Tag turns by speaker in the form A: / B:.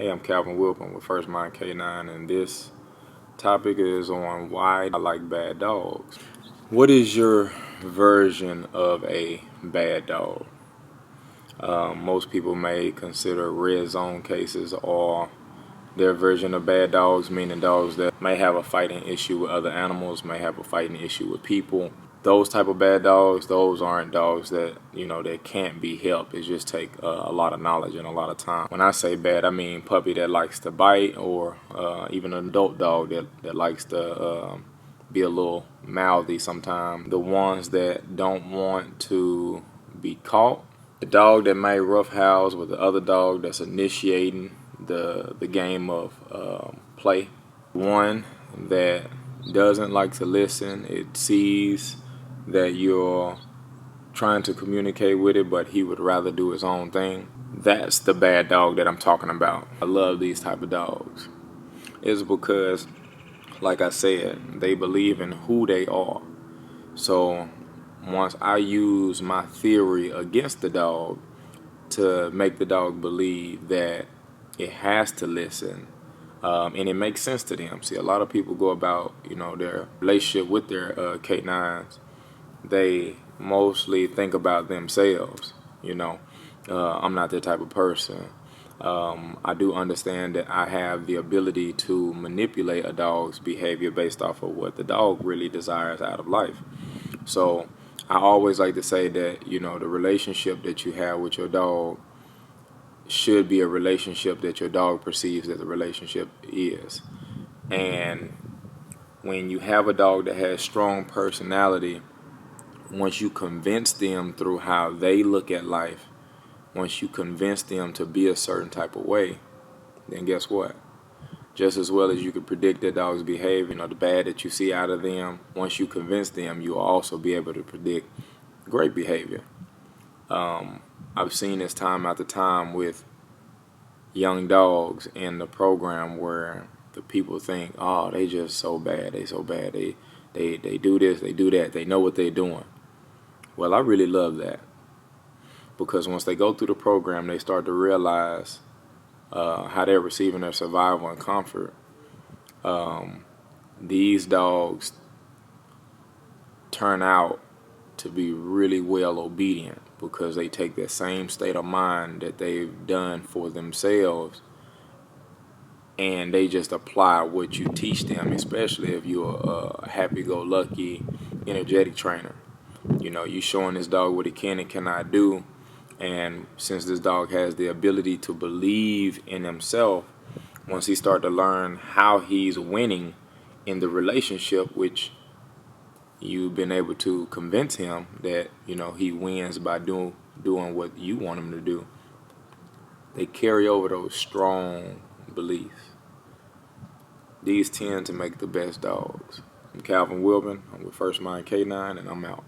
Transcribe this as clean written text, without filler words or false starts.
A: Hey, I'm Calvin Wilburn with First Mind K9, and this topic is on why I like bad dogs. What is your version of a bad dog? Most people may consider red zone cases or their version of bad dogs, meaning dogs that may have a fighting issue with other animals, may have a fighting issue with people. Those type of bad dogs, those aren't dogs that, that can't be helped. It just take a lot of knowledge and a lot of time. When I say bad, I mean puppy that likes to bite, or even an adult dog that likes to be a little mouthy sometimes. The ones that don't want to be caught. The dog that may roughhouse with the other dog that's initiating the game of play. One that doesn't like to listen. It sees that you're trying to communicate with it, but he would rather do his own thing. That's the bad dog that I'm talking about. I love these type of dogs. It's because, like I said, they believe in who they are. So once I use my theory against the dog to make the dog believe that it has to listen, and it makes sense to them. See, a lot of people go about, their relationship with their K9s. They mostly think about themselves. I'm not that type of person. I do understand that I have the ability to manipulate a dog's behavior based off of what the dog really desires out of life. So I always like to say that, the relationship that you have with your dog should be a relationship that your dog perceives that the relationship is. And when you have a dog that has strong personality, once you convince them through how they look at life, once you convince them to be a certain type of way, then guess what? Just as well as you could predict that dog's behavior, the bad that you see out of them, once you convince them, you'll also be able to predict great behavior. I've seen this time after time with young dogs in the program where the people think, oh, they just so bad, they so bad, they do this, they do that, they know what they're doing. Well, I really love that, because once they go through the program, they start to realize how they're receiving their survival and comfort. These dogs turn out to be really well obedient, because they take that same state of mind that they've done for themselves, and they just apply what you teach them, especially if you're a happy-go-lucky, energetic trainer. You showing this dog what he can and cannot do, and since this dog has the ability to believe in himself, once he starts to learn how he's winning in the relationship, which you've been able to convince him that, he wins by doing what you want him to do, they carry over those strong beliefs. These tend to make the best dogs. I'm Calvin Wilburn. I'm with First Mind K9, and I'm out.